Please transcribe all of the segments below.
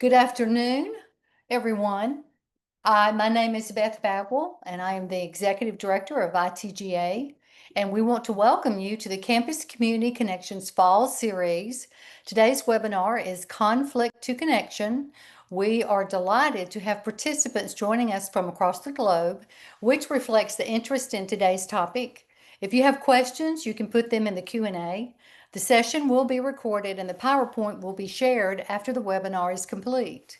Good afternoon, everyone. My name is Beth Bagwell, and I am the Executive Director of ITGA, and we want to welcome you to the Campus Community Connections Fall Series. Today's webinar is Conflict to Connection. We are delighted to have participants joining us from across the globe, which reflects the interest in today's topic. If you have questions, you can put them in the Q&A. The session will be recorded and the PowerPoint will be shared after the webinar is complete.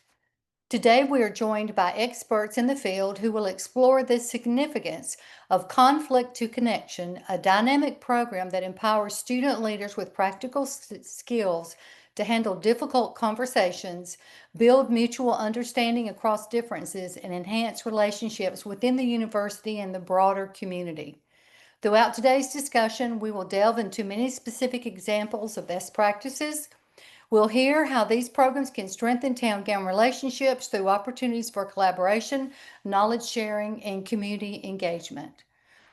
Today, we are joined by experts in the field who will explore the significance of Conflict to Connection, a dynamic program that empowers student leaders with practical skills to handle difficult conversations, build mutual understanding across differences, and enhance relationships within the university and the broader community. Throughout today's discussion, we will delve into many specific examples of best practices. We'll hear how these programs can strengthen town-gown relationships through opportunities for collaboration, knowledge sharing, and community engagement.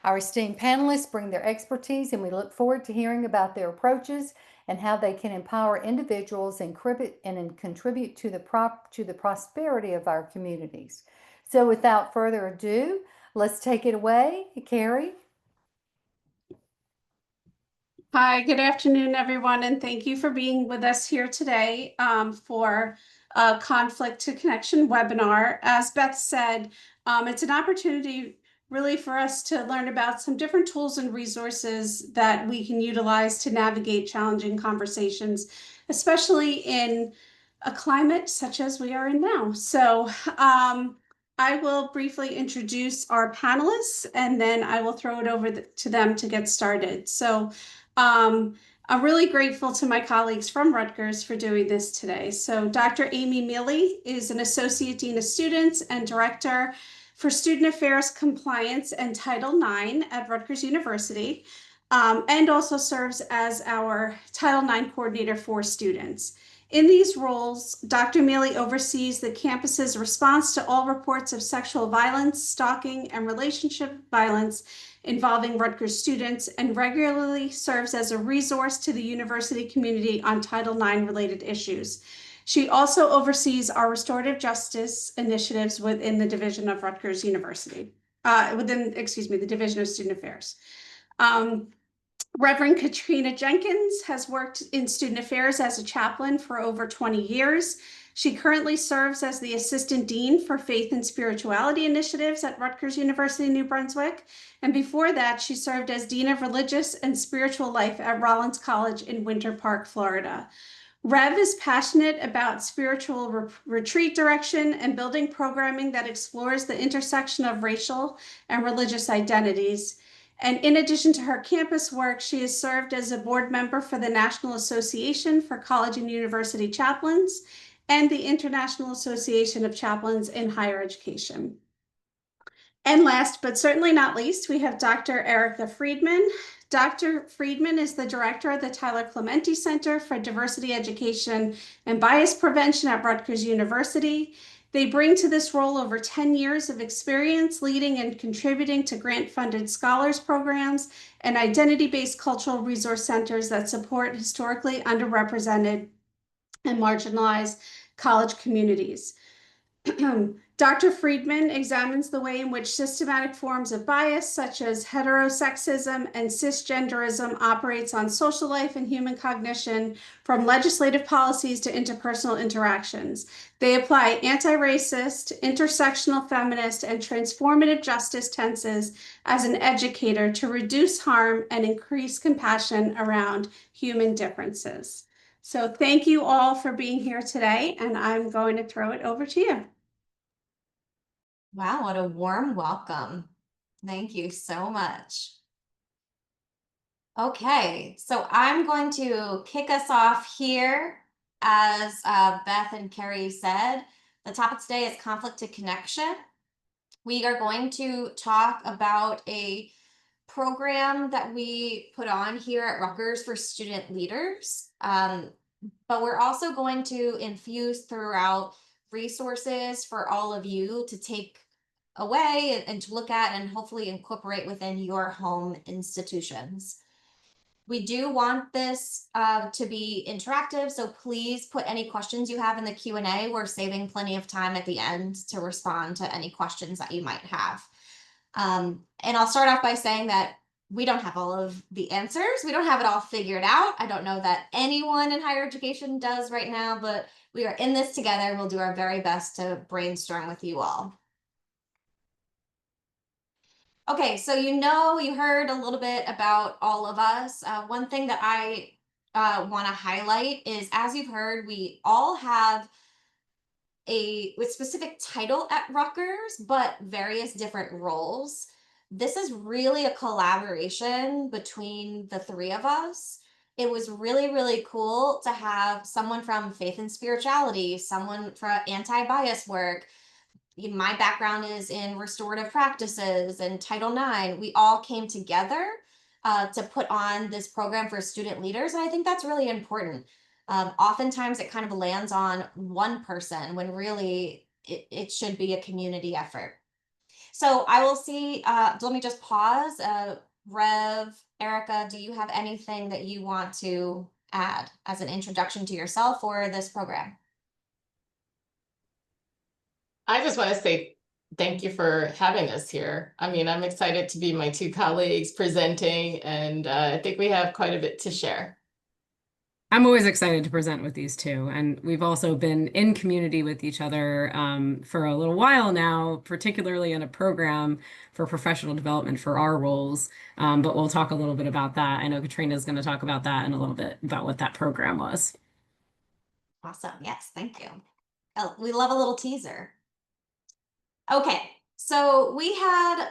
Our esteemed panelists bring their expertise, and we look forward to hearing about their approaches and how they can empower individuals and contribute to the prosperity of our communities. So without further ado, let's take it away. Carrie? Hi, good afternoon, everyone, and thank you for being with us here today for a Conflict to Connection webinar. As Beth said, it's an opportunity really for us to learn about some different tools and resources that we can utilize to navigate challenging conversations, especially in a climate such as we are in now. So I will briefly introduce our panelists, and then I will throw it over to them to get started. So I'm really grateful to my colleagues from Rutgers for doing this today. So Dr. Amy Mealy is an Associate Dean of Students and Director for Student Affairs Compliance and Title IX at Rutgers University, and also serves as our Title IX Coordinator for students. In these roles, Dr. Mealy oversees the campus's response to all reports of sexual violence, stalking, and relationship violence involving Rutgers students, and regularly serves as a resource to the university community on Title IX related issues. She also oversees our restorative justice initiatives within the Division of Rutgers University, the Division of Student Affairs. Reverend Katrina Jenkins has worked in student affairs as a chaplain for over 20 years. She currently serves as the Assistant Dean for Faith and Spirituality Initiatives at Rutgers University, New Brunswick. And before that, she served as Dean of Religious and Spiritual Life at Rollins College in Winter Park, Florida. Rev is passionate about spiritual retreat direction and building programming that explores the intersection of racial and religious identities. And in addition to her campus work, she has served as a board member for the National Association for College and University Chaplains and the International Association of Chaplains in Higher Education. And last, but certainly not least, we have Dr. Erica Friedman. Dr. Friedman is the director of the Tyler Clementi Center for Diversity Education and Bias Prevention at Rutgers University. They bring to this role over 10 years of experience leading and contributing to grant-funded scholars programs and identity-based cultural resource centers that support historically underrepresented and marginalized college communities. Dr. Friedman examines the way in which systematic forms of bias, such as heterosexism and cisgenderism, operates on social life and human cognition, from legislative policies to interpersonal interactions. They apply anti-racist, intersectional feminist, and transformative justice tenses as an educator to reduce harm and increase compassion around human differences. So thank you all for being here today, and I'm going to throw it over to you. Wow, what a warm welcome. Thank you so much. Okay, so I'm going to kick us off here. As Beth and Carrie said, the topic today is conflict to connection. We are going to talk about a program that we put on here at Rutgers for student leaders. But we're also going to infuse throughout resources for all of you to take away and to look at and hopefully incorporate within your home institutions. We do want this to be interactive, so please put any questions you have in the Q&A. We're saving plenty of time at the end to respond to any questions that you might have. And I'll start off by saying that we don't have all of the answers. We don't have it all figured out. I don't know that anyone in higher education does right now, but we are in this together. We'll do our very best to brainstorm with you all. Okay, so you heard a little bit about all of us. One thing that I want to highlight is, as you've heard, we all have a specific title at Rutgers, but various different roles. This is really a collaboration between the three of us. It was really, really cool to have someone from faith and spirituality, someone from anti-bias work. My background is in restorative practices and Title IX. We all came together to put on this program for student leaders, and I think that's really important. Oftentimes it kind of lands on one person when really it should be a community effort. So I will see, let me just pause. Rev, Erica, do you have anything that you want to add as an introduction to yourself or this program? I just want to say thank you for having us here. I mean, I'm excited to be my two colleagues presenting, and I think we have quite a bit to share. I'm always excited to present with these two, and we've also been in community with each other for a little while now, particularly in a program for professional development for our roles. But we'll talk a little bit about that. I know Katrina is going to talk about that in a little bit about what that program was. Awesome. Yes, thank you. Oh, we love a little teaser. Okay, so we had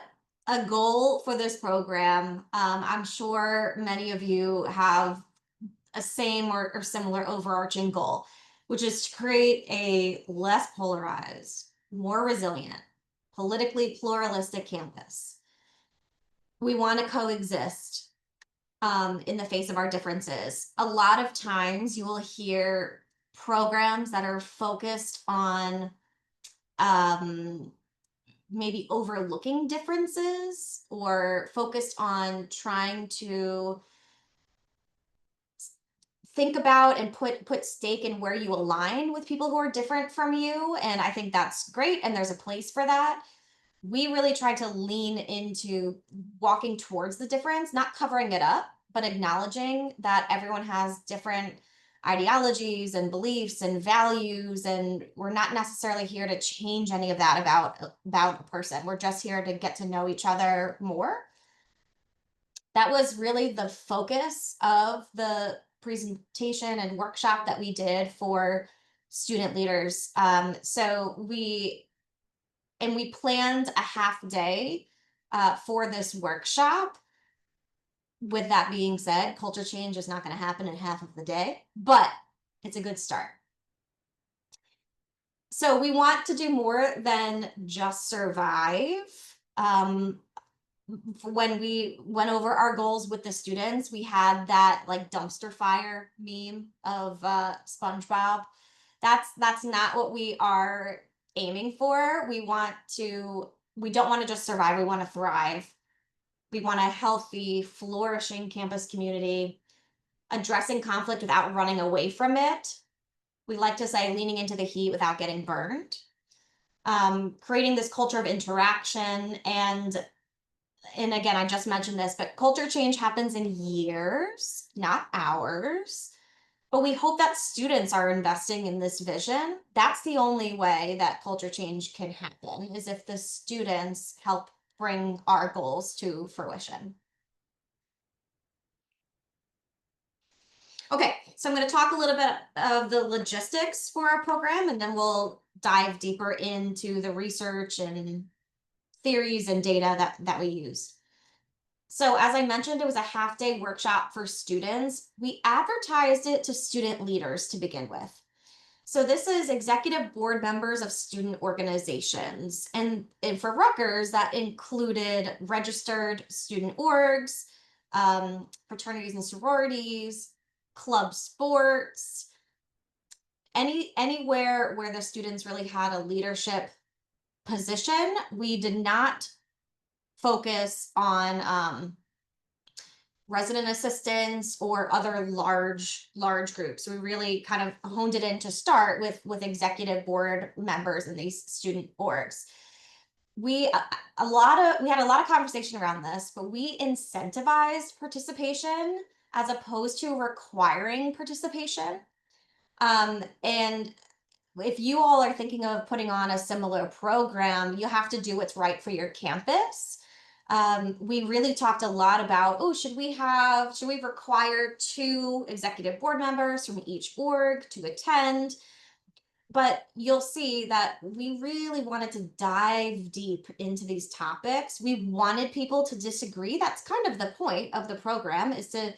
a goal for this program. I'm sure many of you have a same or similar overarching goal, which is to create a less polarized, more resilient, politically pluralistic campus. We want to coexist in the face of our differences. A lot of times you will hear programs that are focused on maybe overlooking differences or focused on trying to think about and put stake in where you align with people who are different from you. And I think that's great. And there's a place for that. We really tried to lean into walking towards the difference, not covering it up, but acknowledging that everyone has different ideologies and beliefs and values, and we're not necessarily here to change any of that about a person. We're just here to get to know each other more. That was really the focus of the presentation and workshop that we did for student leaders. So we planned a half day for this workshop. With that being said, culture change is not going to happen in half of the day, but it's a good start. So we want to do more than just survive. When we went over our goals with the students, we had that like dumpster fire meme of SpongeBob. That's not what we are aiming for. We don't want to just survive, we want to thrive. We want a healthy, flourishing campus community, addressing conflict without running away from it. We like to say leaning into the heat without getting burned. Creating this culture of interaction. And again, I just mentioned this, but culture change happens in years, not hours. But we hope that students are investing in this vision. That's the only way that culture change can happen, is if the students help bring our goals to fruition. Okay, so I'm going to talk a little bit of the logistics for our program, and then we'll dive deeper into the research and theories and data that we use. So as I mentioned, it was a half-day workshop for students. We advertised it to student leaders to begin with. So this is executive board members of student organizations. And for Rutgers, that included registered student orgs, fraternities and sororities, club sports, anywhere where the students really had a leadership position. We did not focus on resident assistants or other large groups. We really kind of honed it in to start with executive board members in these student orgs. We had a lot of conversation around this, but we incentivized participation as opposed to requiring participation. And if you all are thinking of putting on a similar program, you have to do what's right for your campus. We really talked a lot about, oh, should we require 2 executive board members from each org to attend? But you'll see that we really wanted to dive deep into these topics. We wanted people to disagree. That's kind of the point of the program, is to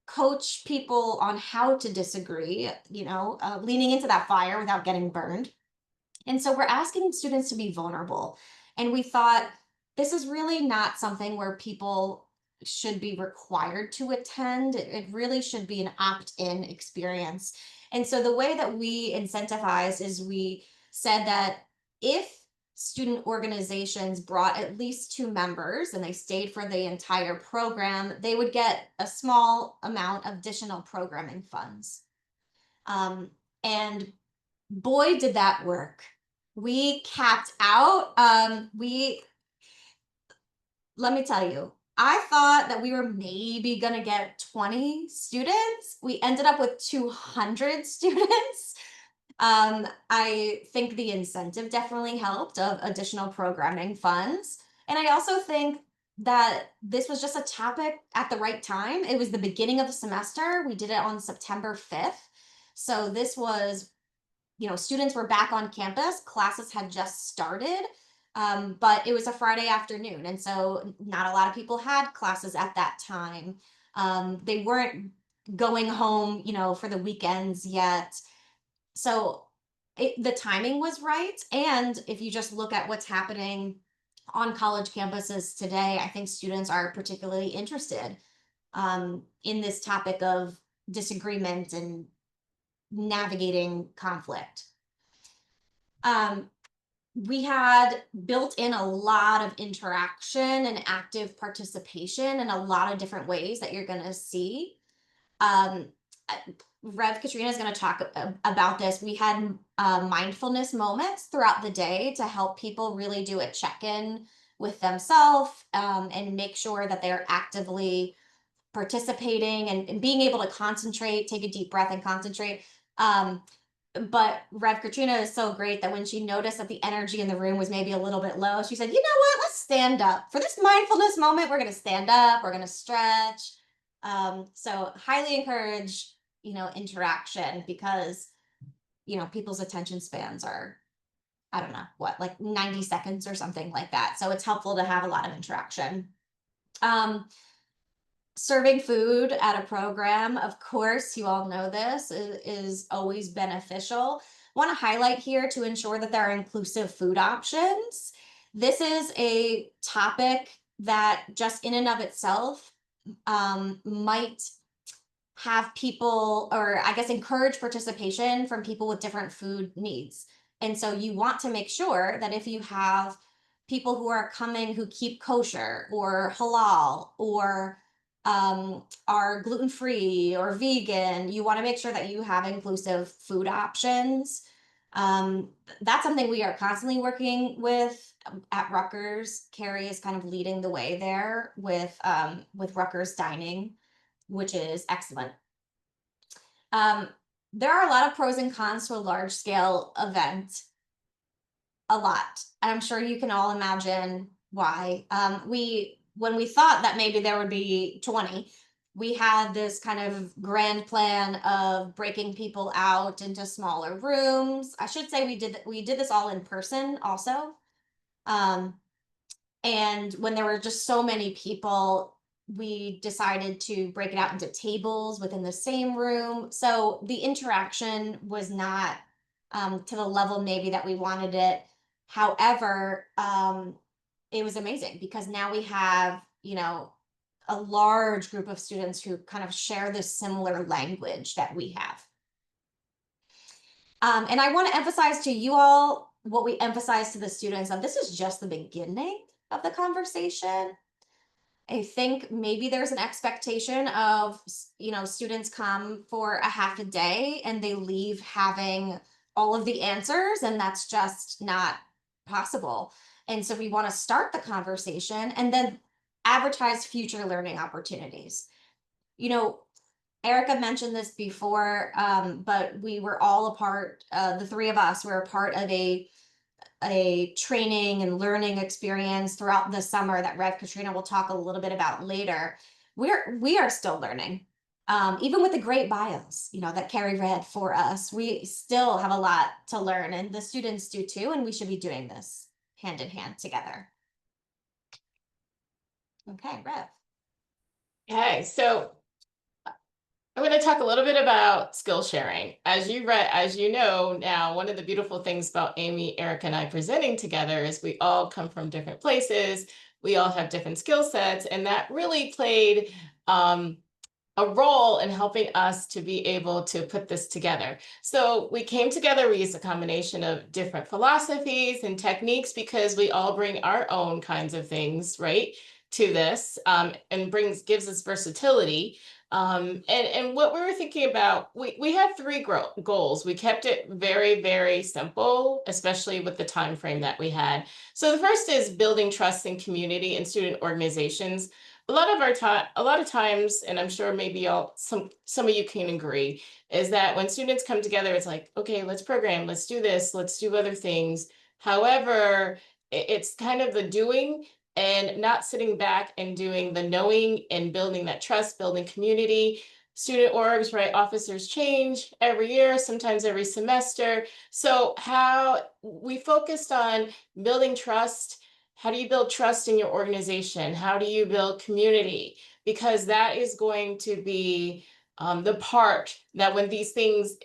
coach people on how to disagree, leaning into that fire without getting burned. And so we're asking students to be vulnerable. And we thought this is really not something where people should be required to attend. It really should be an opt-in experience. And so the way that we incentivized is we said that if student organizations brought at least 2 members and they stayed for the entire program, they would get a small amount of additional programming funds. And boy, did that work. We capped out. Let me tell you, I thought that we were maybe going to get 20 students. We ended up with 200 students. I think the incentive definitely helped of additional programming funds. And I also think that this was just a topic at the right time. It was the beginning of the semester. We did it on September 5th. So this was, students were back on campus. Classes had just started. But it was a Friday afternoon. And so not a lot of people had classes at that time. They weren't going home, for the weekends yet. So the timing was right. And if you just look at what's happening on college campuses today, I think students are particularly interested in this topic of disagreement and navigating conflict. We had built in a lot of interaction and active participation in a lot of different ways that you're going to see. Rev Katrina is going to talk about this. We had mindfulness moments throughout the day to help people really do a check-in with themselves and make sure that they're actively participating and being able to concentrate, take a deep breath and concentrate. But Rev Katrina is so great that when she noticed that the energy in the room was maybe a little bit low, she said, you know what, let's stand up. For this mindfulness moment, we're going to stand up, we're going to stretch. So highly encourage, interaction, because, people's attention spans are, I don't know what, like 90 seconds or something like that. So it's helpful to have a lot of interaction. Serving food at a program, of course, you all know this, is always beneficial. Want to highlight here to ensure that there are inclusive food options. This is a topic that just in and of itself might have people, or I guess encourage participation from people with different food needs. And so you want to make sure that if you have people who are coming who keep kosher or halal or are gluten-free or vegan, you want to make sure that you have inclusive food options. That's something we are constantly working with at Rutgers. Carrie is kind of leading the way there with Rutgers Dining, which is excellent. There are a lot of pros and cons to a large scale event. A lot. I'm sure you can all imagine why. When we thought that maybe there would be 20, we had this kind of grand plan of breaking people out into smaller rooms. I should say we did this all in person also. And when there were just so many people, we decided to break it out into tables within the same room. So the interaction was not to the level maybe that we wanted it. However, it was amazing because now we have, a large group of students who kind of share this similar language that we have. And I want to emphasize to you all what we emphasize to the students, and this is just the beginning of the conversation. I think maybe there's an expectation of, students come for a half a day and they leave having all of the answers, and that's just not possible. And so we want to start the conversation and then advertise future learning opportunities. You know, Erica mentioned this before, but we were all a part, the three of us were a part of a training and learning experience throughout the summer that Rev Katrina will talk a little bit about later. We are still learning. Even with the great bios, that Carrie read for us, we still have a lot to learn, and the students do too, and we should be doing this hand in hand together. Okay, Rev. Okay, so I'm going to talk a little bit about skill sharing. As you know now, one of the beautiful things about Amy, Erica, and I presenting together is we all come from different places. We all have different skill sets, and that really played a role in helping us to be able to put this together. So we came together, we used a combination of different philosophies and techniques because we all bring our own kinds of things, right, to this, and gives us versatility. And what we were thinking about, we had three goals. We kept it very, very simple, especially with the time frame that we had. So the first is building trust in community and student organizations. A lot of times, and I'm sure maybe some of you can agree, is that when students come together, it's like, okay, let's program, let's do this, let's do other things. However, it's kind of the doing and not sitting back and doing the knowing and building that trust, building community. Student orgs, right? Officers change every year, sometimes every semester. So how we focused on building trust. How do you build trust in your organization? How do you build community? Because that is going to be the part that when these things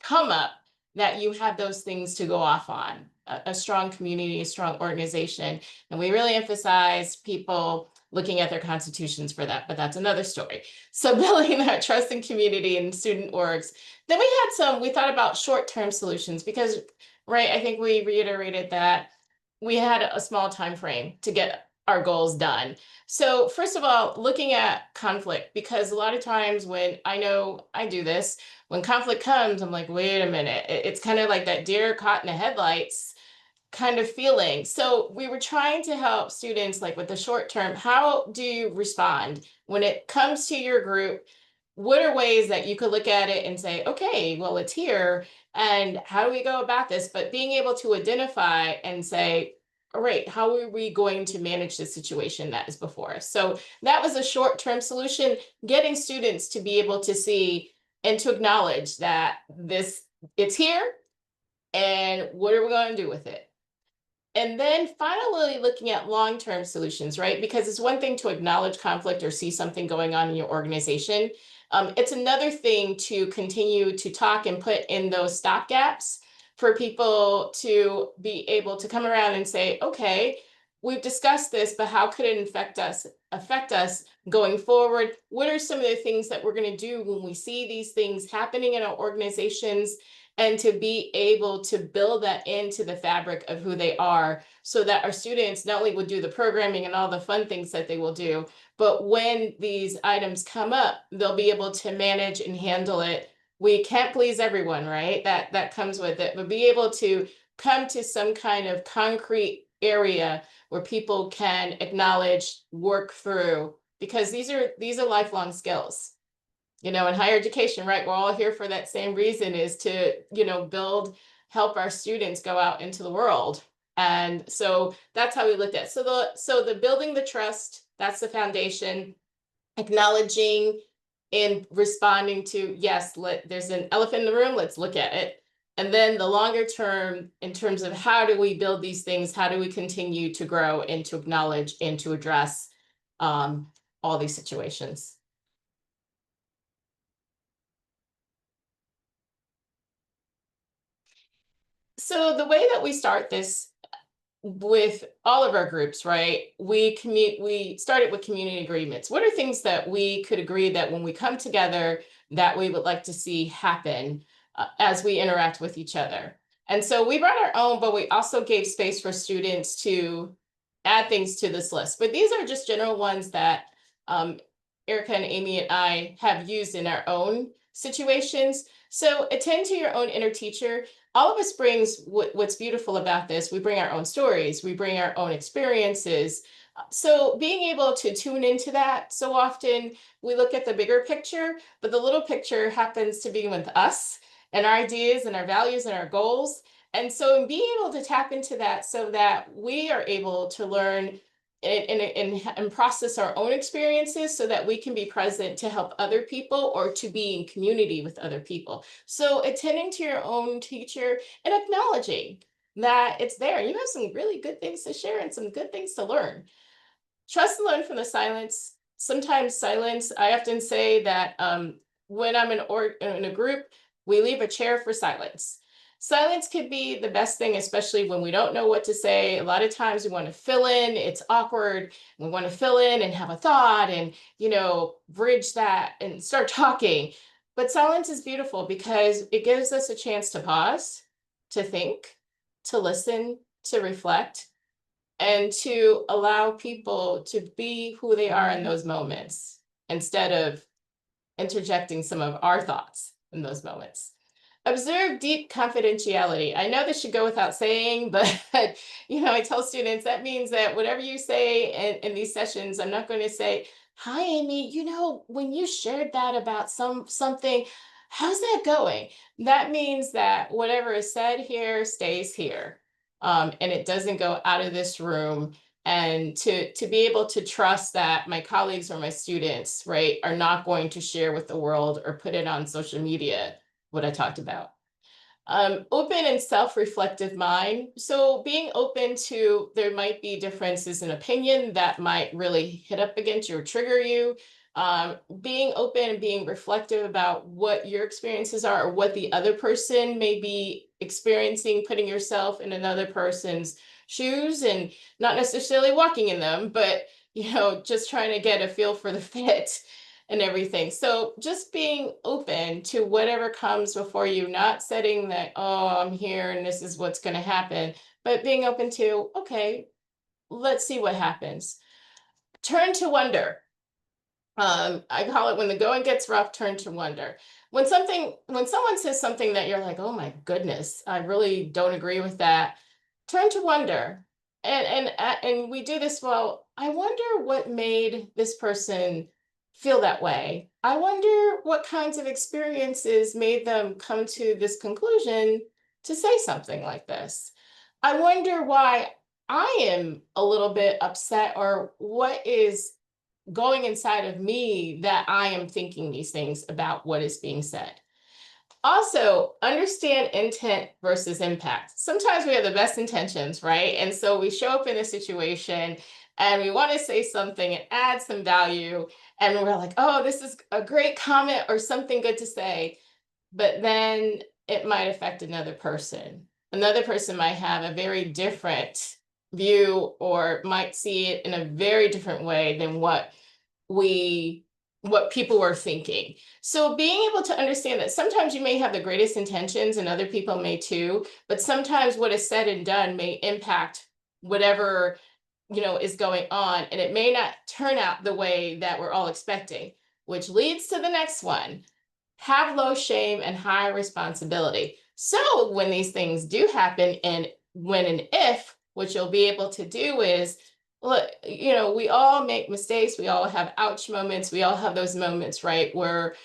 come up, that you have those things to go off on. A strong community, a strong organization. And we really emphasize people looking at their constitutions for that, but that's another story. So building that trust in community and student orgs. Then we thought about short-term solutions because, right, I think we reiterated that we had a small time frame to get our goals done. So first of all, looking at conflict, because a lot of times when I know I do this, when conflict comes, I'm like, wait a minute, it's kind of like that deer caught in the headlights kind of feeling. So we were trying to help students like with the short term, how do you respond when it comes to your group? What are ways that you could look at it and say, okay, well, it's here. And how do we go about this? But being able to identify and say, all right, how are we going to manage the situation that is before us? So that was a short-term solution, getting students to be able to see and to acknowledge that it's here and what are we going to do with it? And then finally looking at long-term solutions, right? Because it's one thing to acknowledge conflict or see something going on in your organization. It's another thing to continue to talk and put in those stopgaps for people to be able to come around and say, okay, we've discussed this, but how could it affect us going forward? What are some of the things that we're going to do when we see these things happening in our organizations? And to be able to build that into the fabric of who they are so that our students not only would do the programming and all the fun things that they will do, but when these items come up, they'll be able to manage and handle it. We can't please everyone, right? That comes with it, but be able to come to some kind of concrete area where people can acknowledge, work through, because these are lifelong skills. In higher education, right? We're all here for that same reason, is to, help our students go out into the world. And so that's how we looked at it. So the building the trust, that's the foundation, acknowledging and responding to, yes, there's an elephant in the room, let's look at it. And then the longer term, in terms of how do we build these things, how do we continue to grow and to acknowledge and to address all these situations. So the way that we start this with all of our groups, right? We started with community agreements. What are things that we could agree that when we come together that we would like to see happen as we interact with each other? And so we brought our own, but we also gave space for students to add things to this list. But these are just general ones that Erica and Amy and I have used in our own situations. So attend to your own inner teacher. All of us brings what's beautiful about this. We bring our own stories, we bring our own experiences. So being able to tune into that, so often we look at the bigger picture, but the little picture happens to be with us and our ideas and our values and our goals. And so being able to tap into that so that we are able to learn and process our own experiences so that we can be present to help other people or to be in community with other people. So attending to your own teacher and acknowledging that it's there. You have some really good things to share and some good things to learn. Trust and learn from the silence. Sometimes silence, I often say that when I'm in a group, we leave a chair for silence. Silence could be the best thing, especially when we don't know what to say. A lot of times we want to fill in, it's awkward. We want to fill in and have a thought and, bridge that and start talking. But silence is beautiful because it gives us a chance to pause, to think, to listen, to reflect, and to allow people to be who they are in those moments instead of interjecting some of our thoughts in those moments. Observe deep confidentiality. I know this should go without saying, but I tell students that means that whatever you say in these sessions, I'm not going to say, "Hi, Amy, when you shared that about something, how's that going?" That means that whatever is said here stays here, and it doesn't go out of this room. And to be able to trust that my colleagues or my students, right, are not going to share with the world or put it on social media what I talked about. Open and self-reflective mind. So being open to there might be differences in opinion that might really hit up against you or trigger you. Being open and being reflective about what your experiences are or what the other person may be experiencing, putting yourself in another person's shoes and not necessarily walking in them, but just trying to get a feel for the fit and everything. So just being open to whatever comes before you, not setting that, oh, I'm here and this is what's going to happen, but being open to, okay, let's see what happens. Turn to wonder. I call it when the going gets rough, turn to wonder. When someone says something that you're like, oh my goodness, I really don't agree with that, turn to wonder. And we do this, well, I wonder what made this person feel that way. I wonder what kinds of experiences made them come to this conclusion to say something like this. I wonder why I am a little bit upset, or what is going inside of me that I am thinking these things about what is being said. Also, understand intent versus impact. Sometimes we have the best intentions, right? And so we show up in a situation and we want to say something and add some value. And we're like, oh, this is a great comment or something good to say. But then it might affect another person. Another person might have a very different view or might see it in a very different way than what people were thinking. So being able to understand that sometimes you may have the greatest intentions and other people may too, but sometimes what is said and done may impact whatever is going on, and it may not turn out the way that we're all expecting, which leads to the next one. Have low shame and high responsibility. So when these things do happen, and when and if, what you'll be able to do is, look, we all make mistakes. We all have ouch moments. We all have those moments, right, where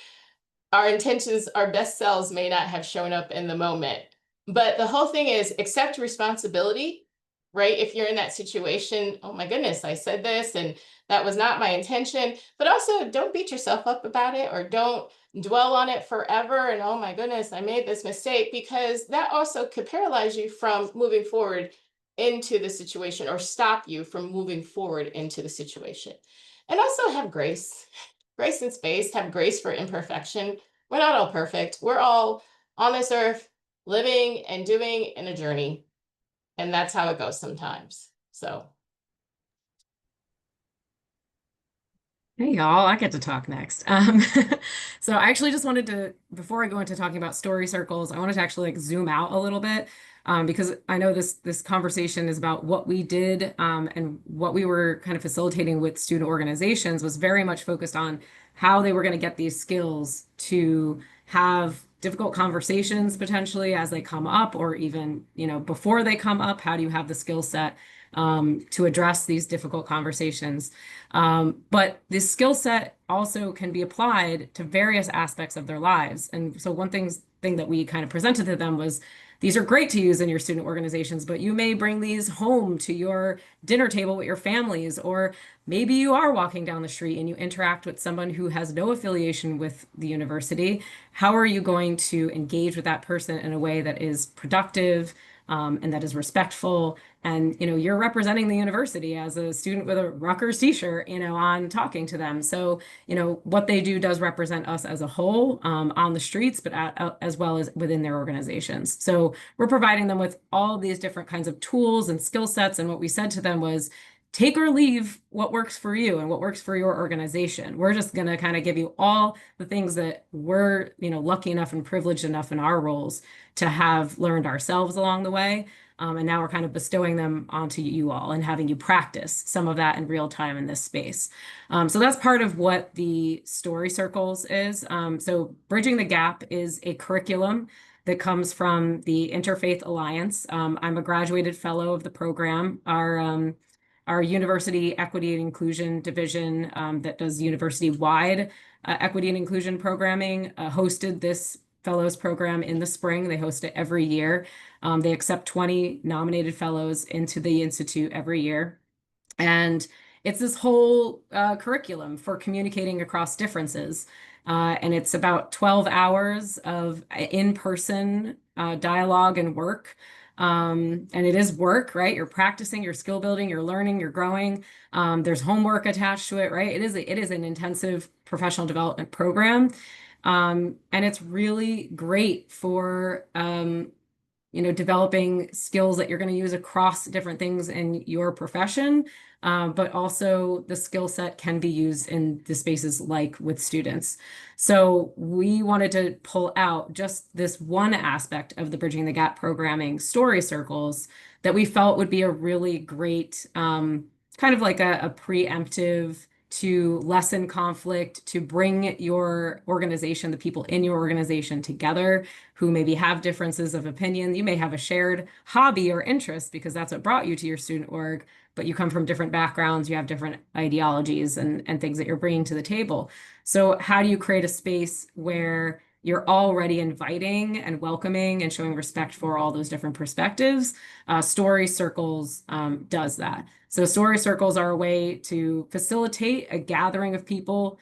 our intentions, our best selves may not have shown up in the moment. But the whole thing is accept responsibility, right? If you're in that situation, oh my goodness, I said this and that was not my intention. But also don't beat yourself up about it, or don't dwell on it forever. And oh my goodness, I made this mistake, because that also could paralyze you from moving forward into the situation, or stop you from moving forward into the situation. And also have grace. Grace and space, have grace for imperfection. We're not all perfect. We're all on this earth living and doing in a journey. And that's how it goes sometimes. So. Hey y'all, I get to talk next. So I actually just wanted to, before I go into talking about story circles, I wanted to actually like zoom out a little bit, because I know this conversation is about what we did, and what we were kind of facilitating with student organizations was very much focused on how they were going to get these skills to have difficult conversations potentially as they come up, or even, before they come up, how do you have the skill set to address these difficult conversations? But this skill set also can be applied to various aspects of their lives. And so thing that we kind of presented to them was these are great to use in your student organizations, but you may bring these home to your dinner table with your families, or maybe you are walking down the street and you interact with someone who has no affiliation with the university. How are you going to engage with that person in a way that is productive, and that is respectful? And you're representing the university as a student with a Rutgers t-shirt, on talking to them. So what they do does represent us as a whole, on the streets, but as well as within their organizations. So we're providing them with all these different kinds of tools and skill sets. And what we said to them was, take or leave what works for you and what works for your organization. We're just going to kind of give you all the things that we're, lucky enough and privileged enough in our roles to have learned ourselves along the way. And now we're kind of bestowing them onto you all and having you practice some of that in real time in this space. So that's part of what the Story Circles is. So Bridging the Gap is a curriculum that comes from the Interfaith Alliance. I'm a graduated fellow of the program. Our University Equity and Inclusion Division, that does university-wide equity and inclusion programming, hosted this fellows program in the spring. They host it every year. They accept 20 nominated fellows into the Institute every year. And it's this whole curriculum for communicating across differences. And it's about 12 hours of in-person dialogue and work. And it is work, right? You're practicing, you're skill building, you're learning, you're growing. There's homework attached to it, right? It is an intensive professional development program. And it's really great for, developing skills that you're going to use across different things in your profession. But also the skill set can be used in the spaces like with students. So we wanted to pull out just this one aspect of the Bridging the Gap programming, Story Circles, that we felt would be a really great, kind of like a preemptive to lessen conflict, to bring your organization, the people in your organization together who maybe have differences of opinion. You may have a shared hobby or interest because that's what brought you to your student org, but you come from different backgrounds, you have different ideologies and things that you're bringing to the table. So how do you create a space where you're already inviting and welcoming and showing respect for all those different perspectives? Story Circles does that. So Story Circles are a way to facilitate a gathering of people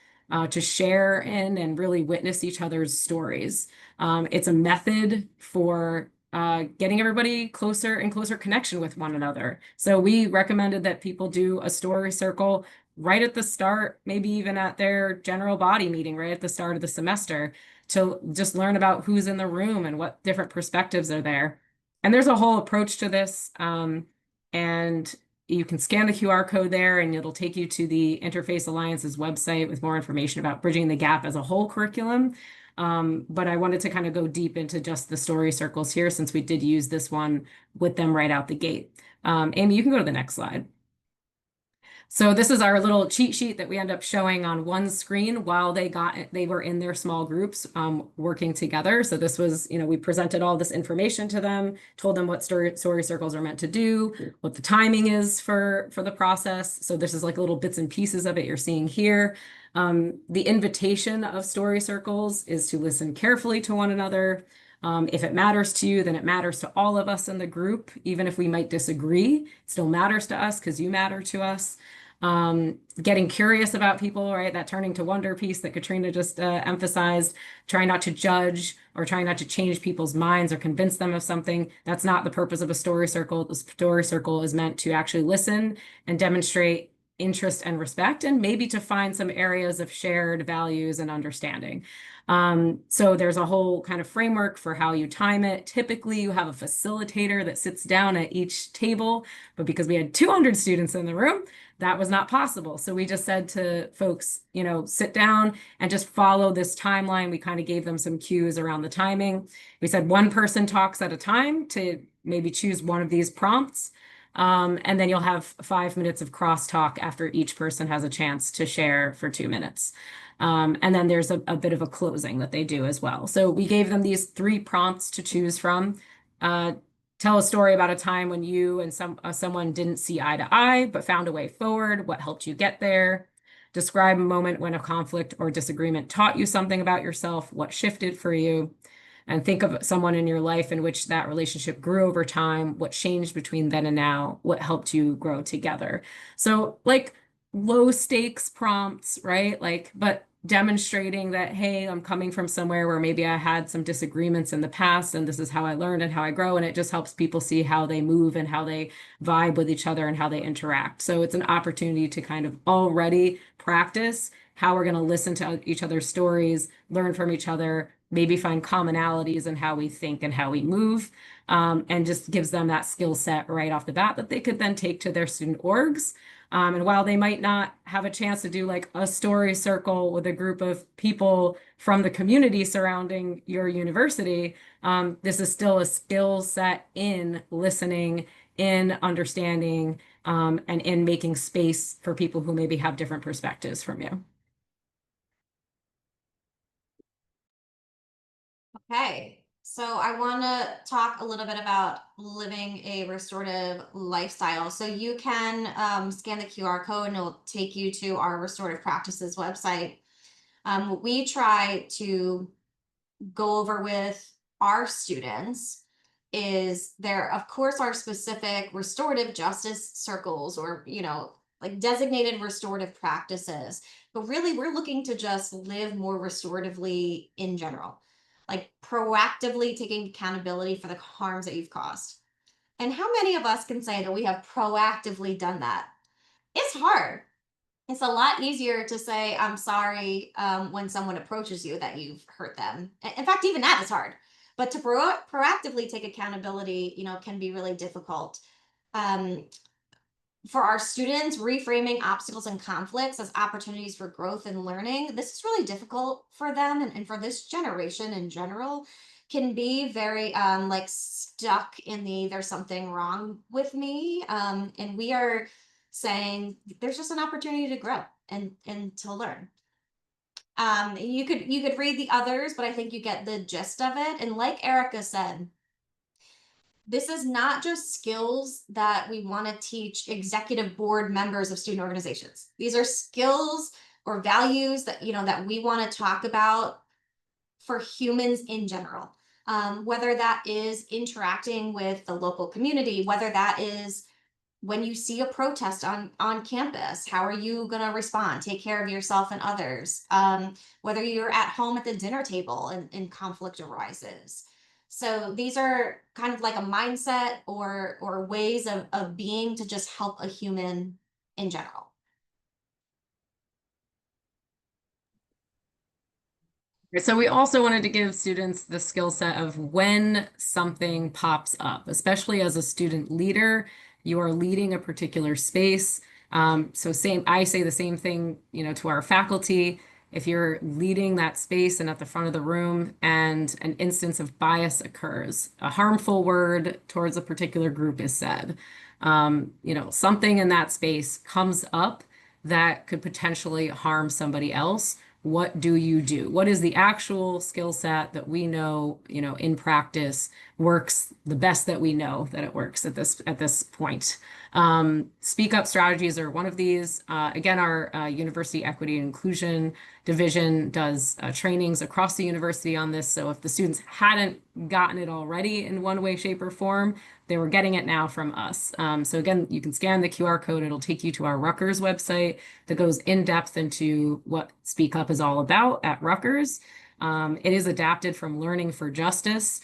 to share in and really witness each other's stories. It's a method for getting everybody closer and closer connection with one another. So we recommended that people do a story circle right at the start, maybe even at their general body meeting, right at the start of the semester, to just learn about who's in the room and what different perspectives are there. And there's a whole approach to this. And you can scan the QR code there and it'll take you to the Interface Alliance's website with more information about Bridging the Gap as a whole curriculum. But I wanted to kind of go deep into just the story circles here since we did use this one with them right out the gate. Amy, you can go to the next slide. So this is our little cheat sheet that we end up showing on one screen while they were in their small groups working together. So this was, we presented all this information to them, told them what story circles are meant to do, what the timing is for the process. So this is like little bits and pieces of it you're seeing here. The invitation of story circles is to listen carefully to one another. If it matters to you, then it matters to all of us in the group. Even if we might disagree, it still matters to us because you matter to us. Getting curious about people, right? That turning to wonder piece that Katrina just emphasized, trying not to judge or trying not to change people's minds or convince them of something. That's not the purpose of a story circle. The story circle is meant to actually listen and demonstrate interest and respect, and maybe to find some areas of shared values and understanding. So there's a whole kind of framework for how you time it. Typically, you have a facilitator that sits down at each table, but because we had 200 students in the room, that was not possible. So we just said to folks, sit down and just follow this timeline. We kind of gave them some cues around the timing. We said one person talks at a time to maybe choose one of these prompts. And then you'll have 5 minutes of crosstalk after each person has a chance to share for 2 minutes. And then there's a bit of a closing that they do as well. So we gave them these 3 prompts to choose from. Tell a story about a time when you and someone didn't see eye to eye, but found a way forward. What helped you get there? Describe a moment when a conflict or disagreement taught you something about yourself. What shifted for you? And think of someone in your life in which that relationship grew over time. What changed between then and now? What helped you grow together? So like low stakes prompts, right? But demonstrating that, hey, I'm coming from somewhere where maybe I had some disagreements in the past, and this is how I learned and how I grow. And it just helps people see how they move and how they vibe with each other and how they interact. So it's an opportunity to kind of already practice how we're going to listen to each other's stories, learn from each other, maybe find commonalities in how we think and how we move, and just gives them that skill set right off the bat that they could then take to their student orgs. And while they might not have a chance to do like a story circle with a group of people from the community surrounding your university, this is still a skill set in listening, in understanding, and in making space for people who maybe have different perspectives from you. Okay, so I want to talk a little bit about living a restorative lifestyle. So you can scan the QR code and it'll take you to our restorative practices website. What we try to go over with our students is there, of course, are specific restorative justice circles or, like designated restorative practices. But really, we're looking to just live more restoratively in general, like proactively taking accountability for the harms that you've caused. And how many of us can say that we have proactively done that? It's hard. It's a lot easier to say I'm sorry when someone approaches you that you've hurt them. In fact, even that is hard. But to proactively take accountability, can be really difficult. Um, for our students, reframing obstacles and conflicts as opportunities for growth and learning, this is really difficult for them, and for this generation in general, can be very like stuck in the there's something wrong with me. And we are saying there's just an opportunity to grow and to learn. You could read the others, but I think you get the gist of it. And like Erica said, this is not just skills that we want to teach executive board members of student organizations. These are skills or values that that we want to talk about for humans in general. Whether that is interacting with the local community, whether that is when you see a protest on campus, how are you going to respond? Take care of yourself and others. Whether you're at home at the dinner table and conflict arises. So these are kind of like a mindset or ways of being to just help a human in general. So we also wanted to give students the skill set of when something pops up, especially as a student leader, you are leading a particular space. So I say the same thing, to our faculty. If you're leading that space and at the front of the room and an instance of bias occurs, a harmful word towards a particular group is said, something in that space comes up that could potentially harm somebody else. What do you do? What is the actual skill set that we know, in practice works the best that we know that it works at this point? Speak up strategies are one of these. Again, our University Equity and Inclusion Division does trainings across the university on this. So if the students hadn't gotten it already in one way, shape, or form, they were getting it now from us. So again, you can scan the QR code. It'll take you to our Rutgers website that goes in depth into what Speak Up is all about at Rutgers. It is adapted from Learning for Justice.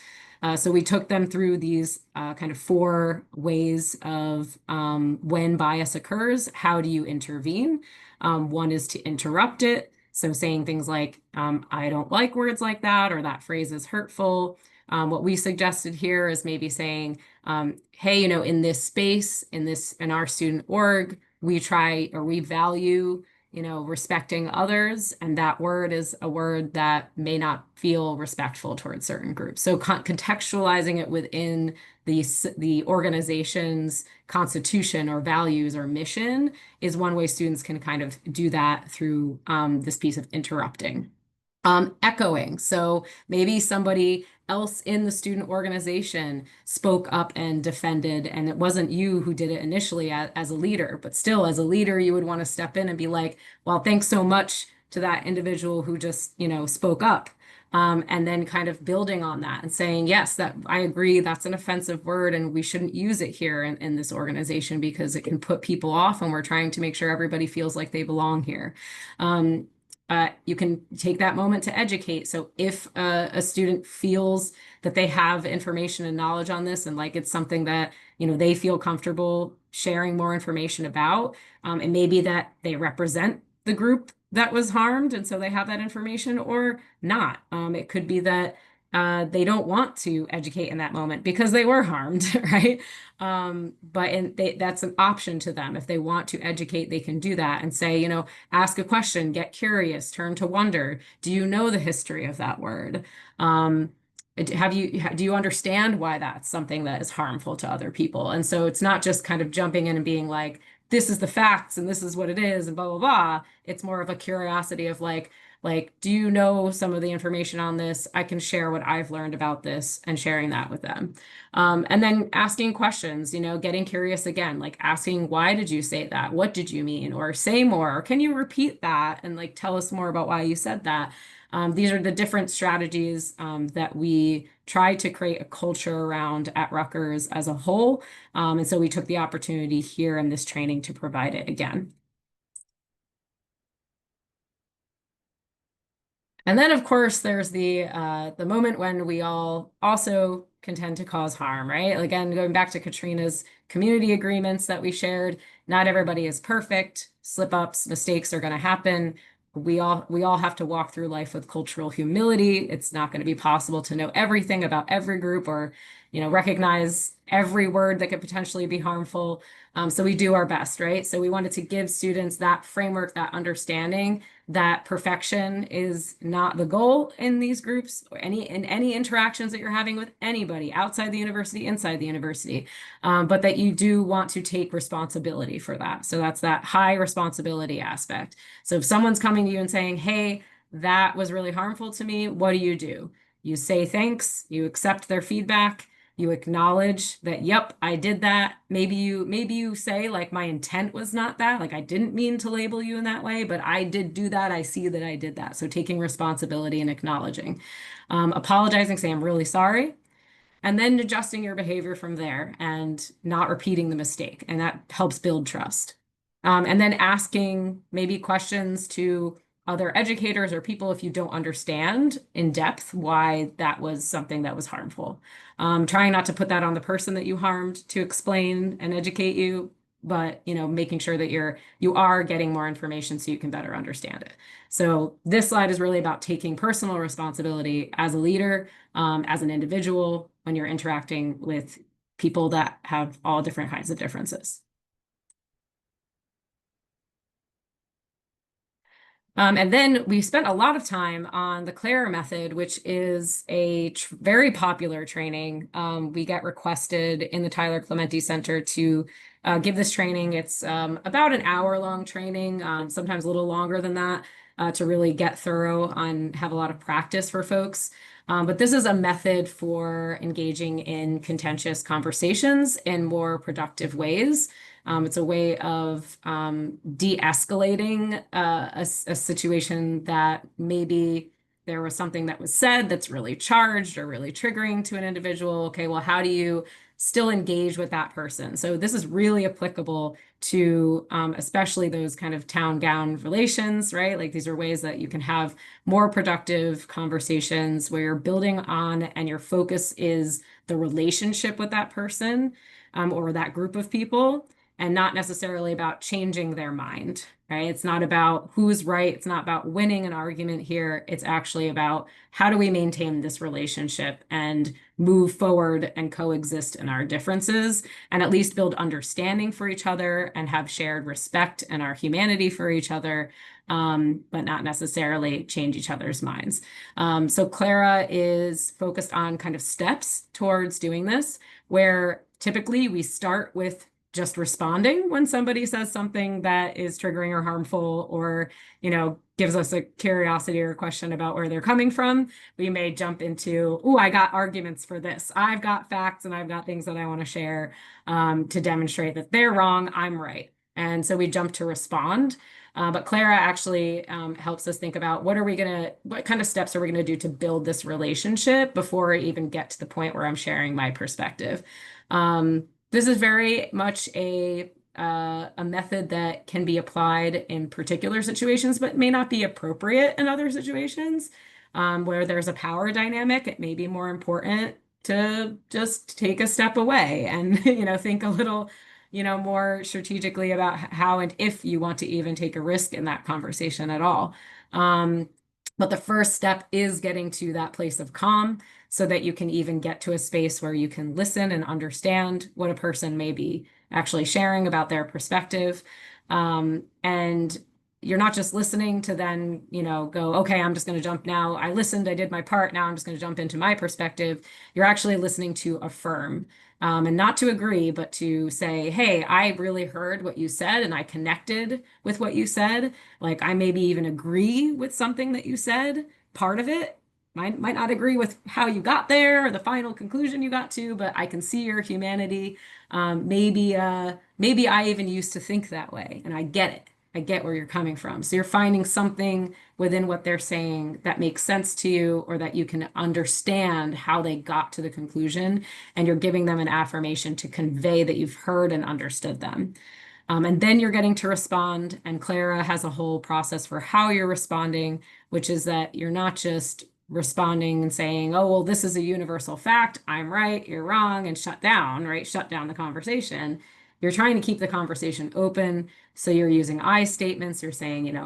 So we took them through these kind of 4 ways of when bias occurs, how do you intervene? One is to interrupt it. So saying things like, I don't like words like that, or that phrase is hurtful. What we suggested here is maybe saying, hey, in this space, in our student org, we try, or we value, respecting others, and that word is a word that may not feel respectful towards certain groups. So contextualizing it within the organization's constitution or values or mission is one way students can kind of do that through this piece of interrupting. Echoing. So maybe somebody else in the student organization spoke up and defended, and it wasn't you who did it initially as a leader, but still as a leader, you would want to step in and be like, well, thanks so much to that individual who just, spoke up. And then kind of building on that and saying, yes, that I agree, that's an offensive word and we shouldn't use it here in this organization because it can put people off and we're trying to make sure everybody feels like they belong here. You can take that moment to educate. So if a student feels that they have information and knowledge on this and like it's something that, they feel comfortable sharing more information about, and maybe that they represent the group that was harmed and so they have that information or not. It could be that they don't want to educate in that moment because they were harmed, right? But that's an option to them. If they want to educate, they can do that and say, ask a question, get curious, turn to wonder. Do you know the history of that word? Do you understand why that's something that is harmful to other people? And so it's not just kind of jumping in and being like, this is the facts and this is what it is and blah, blah, blah. It's more of a curiosity of like, do you know some of the information on this? I can share what I've learned about this and sharing that with them. And then asking questions, getting curious again, like asking, why did you say that? What did you mean? Or say more, or can you repeat that? And like, tell us more about why you said that. These are the different strategies that we try to create a culture around at Rutgers as a whole. And so we took the opportunity here in this training to provide it again. And then, of course, there's the moment when we all also can tend to cause harm, right? Again, going back to Katrina's community agreements that we shared, not everybody is perfect. Slip-ups, mistakes are going to happen. We all have to walk through life with cultural humility. It's not going to be possible to know everything about every group or, recognize every word that could potentially be harmful. So we do our best, right? So we wanted to give students that framework, that understanding that perfection is not the goal in these groups or in any interactions that you're having with anybody outside the university, inside the university, but that you do want to take responsibility for that. So that's that high responsibility aspect. So if someone's coming to you and saying, hey, that was really harmful to me, what do? You say thanks, you accept their feedback, you acknowledge that, yep, I did that. Maybe you say like, my intent was not that, like I didn't mean to label you in that way, but I did do that. I see that I did that. So taking responsibility and acknowledging, apologizing, saying I'm really sorry, and then adjusting your behavior from there and not repeating the mistake. And that helps build trust. And then asking maybe questions to other educators or people if you don't understand in depth why that was something that was harmful. Trying not to put that on the person that you harmed to explain and educate you, but making sure that you are getting more information so you can better understand it. So this slide is really about taking personal responsibility as a leader, as an individual, when you're interacting with people that have all different kinds of differences. And then we spent a lot of time on the Clara method, which is a very popular training. We get requested in the Tyler Clementi Center to give this training. It's about an hour-long training, sometimes a little longer than that, to really get thorough and have a lot of practice for folks. But this is a method for engaging in contentious conversations in more productive ways. It's a way of de-escalating a situation that maybe there was something that was said that's really charged or really triggering to an individual. Okay, well, how do you still engage with that person? So this is really applicable to especially those kind of town-gown relations, right? Like these are ways that you can have more productive conversations where you're building on and your focus is the relationship with that person or that group of people, and not necessarily about changing their mind, right? It's not about who's right. It's not about winning an argument here. It's actually about how do we maintain this relationship and move forward and coexist in our differences and at least build understanding for each other and have shared respect and our humanity for each other, but not necessarily change each other's minds. So Clara is focused on kind of steps towards doing this, where typically we start with just responding when somebody says something that is triggering or harmful, or, gives us a curiosity or a question about where they're coming from. We may jump into, oh, I got arguments for this. I've got facts and I've got things that I want to share to demonstrate that they're wrong, I'm right. And so we jump to respond. But Clara actually helps us think about what kind of steps are we gonna do to build this relationship before I even get to the point where I'm sharing my perspective. This is very much a method that can be applied in particular situations, but may not be appropriate in other situations. Where there's a power dynamic, it may be more important to just take a step away and think a little more strategically about how and if you want to even take a risk in that conversation at all. But the first step is getting to that place of calm so that you can even get to a space where you can listen and understand what a person may be actually sharing about their perspective. And you're not just listening to then, go, okay, I'm just going to jump now. I listened, I did my part. Now I'm just going to jump into my perspective. You're actually listening to affirm. And not to agree, but to say, hey, I really heard what you said and I connected with what you said. Like I maybe even agree with something that you said, part of it. Might not agree with how you got there or the final conclusion you got to, but I can see your humanity. Maybe I even used to think that way and I get it. I get where you're coming from. So you're finding something within what they're saying that makes sense to you or that you can understand how they got to the conclusion, and you're giving them an affirmation to convey that you've heard and understood them. And then you're getting to respond, and Clara has a whole process for how you're responding, which is that you're not just responding and saying, oh, well, this is a universal fact, I'm right, you're wrong, and shut down, right? Shut down the conversation. You're trying to keep the conversation open. So you're using I statements. You're saying,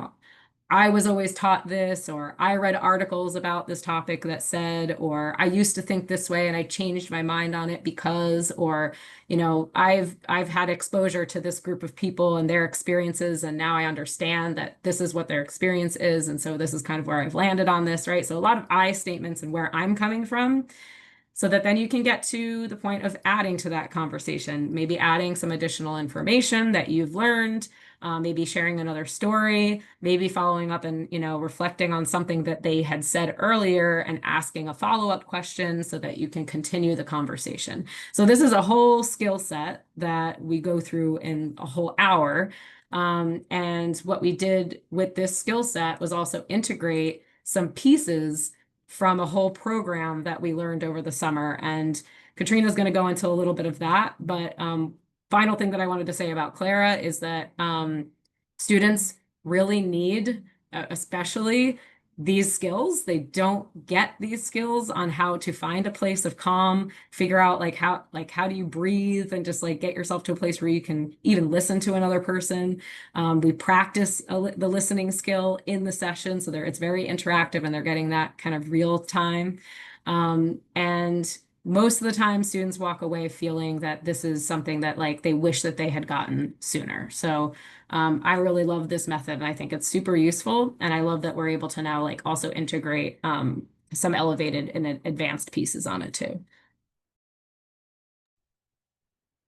I was always taught this, or I read articles about this topic that said, or I used to think this way and I changed my mind on it because, or, I've had exposure to this group of people and their experiences, and now I understand that this is what their experience is. And so this is kind of where I've landed on this, right? So a lot of I statements and where I'm coming from, so that then you can get to the point of adding to that conversation, maybe adding some additional information that you've learned, maybe sharing another story, maybe following up and, reflecting on something that they had said earlier and asking a follow-up question so that you can continue the conversation. So this is a whole skill set that we go through in a whole hour. And what we did with this skill set was also integrate some pieces from a whole program that we learned over the summer. And Katrina's going to go into a little bit of that. But final thing that I wanted to say about Clara is that students really need, especially these skills. They don't get these skills on how to find a place of calm, figure out how do you breathe and just get yourself to a place where you can even listen to another person. We practice the listening skill in the session, so it's very interactive and they're getting that kind of real time. And most of the time students walk away feeling that this is something that they wish that they had gotten sooner. So I really love this method and I think it's super useful. And I love that we're able to now also integrate some elevated and advanced pieces on it too.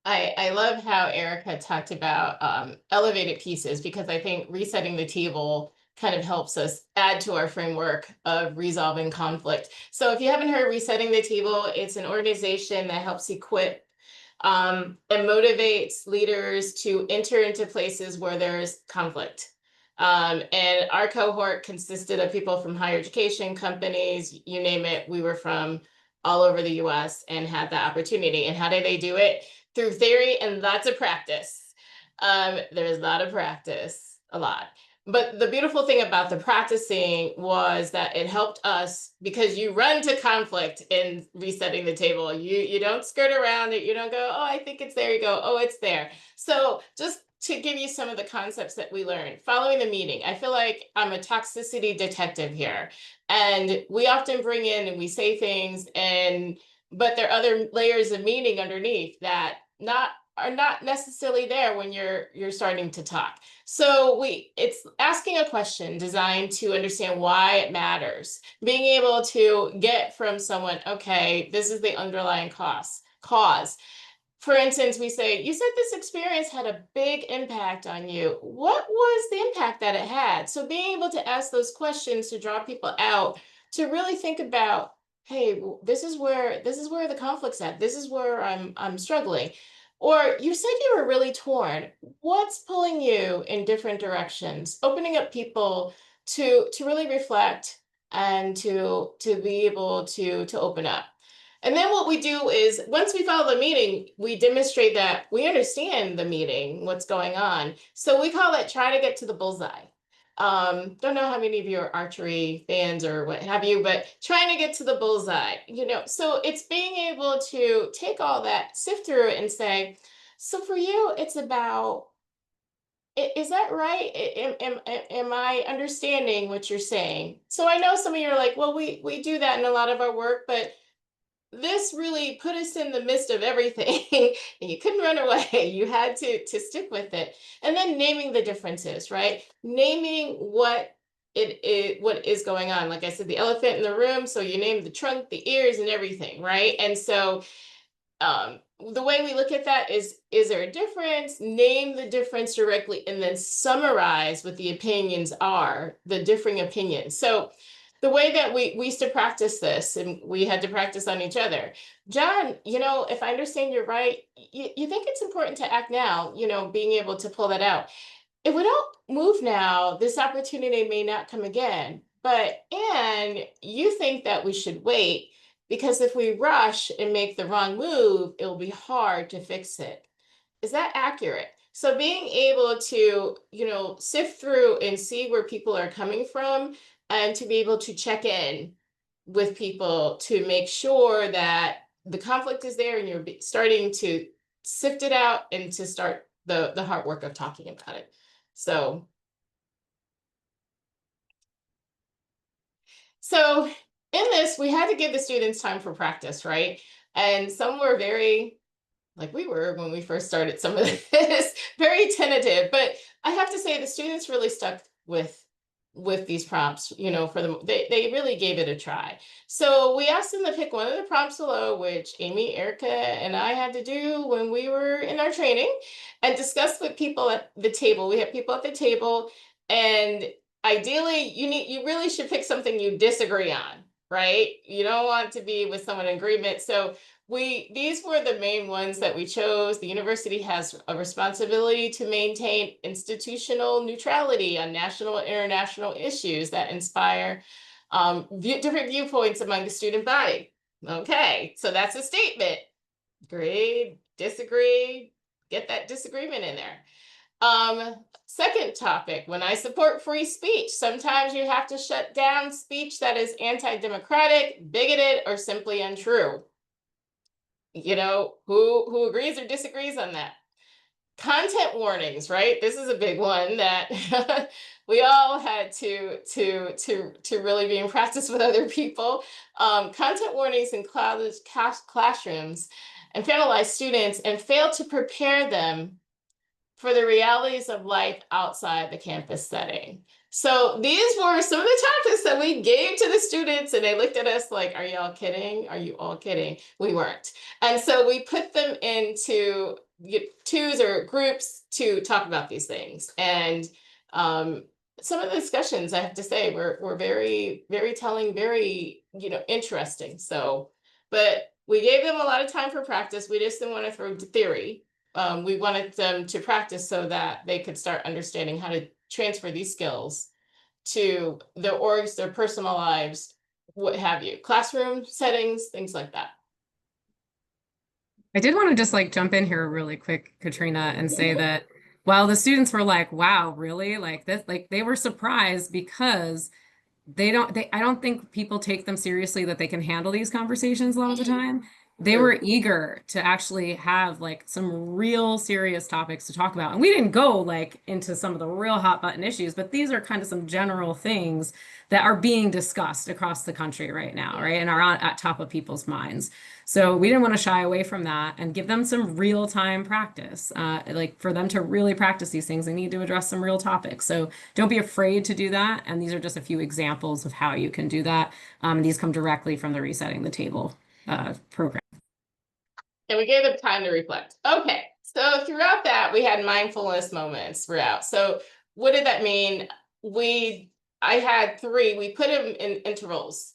I love how Erica talked about elevated pieces, because I think resetting the table kind of helps us add to our framework of resolving conflict. So if you haven't heard Resetting the Table, it's an organization that helps equip and motivates leaders to enter into places where there's conflict. And our cohort consisted of people from higher education, companies, you name it. We were from all over the US and had that opportunity. And how did they do it? Through theory and lots of practice. There's a lot of practice, a lot. But the beautiful thing about the practicing was that it helped us because you run to conflict in resetting the table. You don't skirt around it. You don't go, oh, I think it's there. You go, oh, it's there. So just to give you some of the concepts that we learned following the meeting, I feel like I'm a toxicity detective here. And we often bring in and we say things, but there are other layers of meaning underneath that are not necessarily there when you're starting to talk. So it's asking a question designed to understand why it matters. Being able to get from someone, okay, this is the underlying cause. For instance, we say, you said this experience had a big impact on you. What was the impact that it had? So being able to ask those questions to draw people out to really think about, hey, this is where the conflict's at. This is where I'm struggling. Or you said you were really torn. What's pulling you in different directions? Opening up people to really reflect and to be able to open up. And then what we do is once we follow the meeting, we demonstrate that we understand the meeting, what's going on. So we call it try to get to the bullseye. Don't know how many of you are archery fans or what have you, but trying to get to the bullseye, so it's being able to take all that, sift through it and say, so for you, it's about, is that right? Am I understanding what you're saying? So I know some of you are like, well, we do that in a lot of our work, but this really put us in the midst of everything and you couldn't run away. You had to stick with it. And then naming the differences, right? Naming what is going on. Like I said, the elephant in the room. So you name the trunk, the ears, and everything, right? And so the way we look at that is there a difference? Name the difference directly and then summarize what the opinions are, the differing opinions. So the way that we used to practice this, and we had to practice on each other. John, if I understand you're right, you think it's important to act now, being able to pull that out. If we don't move now, this opportunity may not come again. And you think that we should wait because if we rush and make the wrong move, it'll be hard to fix it. Is that accurate? So being able to, sift through and see where people are coming from and to be able to check in with people to make sure that the conflict is there and you're starting to sift it out and to start the hard work of talking about it. So in this, we had to give the students time for practice, right? And some were very, like we were when we first started some of this, very tentative. But I have to say the students really stuck with these prompts, for them. They really gave it a try. So we asked them to pick one of the prompts below, which Amy, Erica, and I had to do when we were in our training, and discuss with people at the table. We have people at the table, and ideally you really should pick something you disagree on, right? You don't want to be with someone in agreement. So these were the main ones that we chose. The university has a responsibility to maintain institutional neutrality on national and international issues that inspire different viewpoints among the student body. Okay, so that's a statement. Agree, disagree, get that disagreement in there. Second topic, when I support free speech, sometimes you have to shut down speech that is anti-democratic, bigoted, or simply untrue. Who agrees or disagrees on that? Content warnings, right? This is a big one that we all had to really be in practice with other people. Content warnings in classrooms and penalize students and fail to prepare them for the realities of life outside the campus setting. So these were some of the topics that we gave to the students, and they looked at us like, are y'all kidding? Are you all kidding? We weren't. And so we put them into twos or groups to talk about these things. And some of the discussions, I have to say, were very, very telling, very, interesting. So, but we gave them a lot of time for practice. We just didn't want to throw theory. We wanted them to practice so that they could start understanding how to transfer these skills to their orgs, their personal lives, what have you, classroom settings, things like that. I did want to just jump in here really quick, Katrina, and say that while the students were like, wow, really? Like this, like they were surprised because I don't think people take them seriously that they can handle these conversations a lot of the time. They True. were eager to actually have like some real serious topics to talk about. And we didn't go like into some of the real hot button issues, but these are kind of some general things that are being discussed across the country right now, right? And are at top of people's minds. So we didn't want to shy away from that and give them some real time practice. Like for them to really practice these things, they need to address some real topics. So don't be afraid to do that. And these are just a few examples of how you can do that. These come directly from the Resetting the Table program. And we gave them time to reflect. Okay, so throughout that, we had mindfulness moments throughout. So what did that mean? I had three, we put them in intervals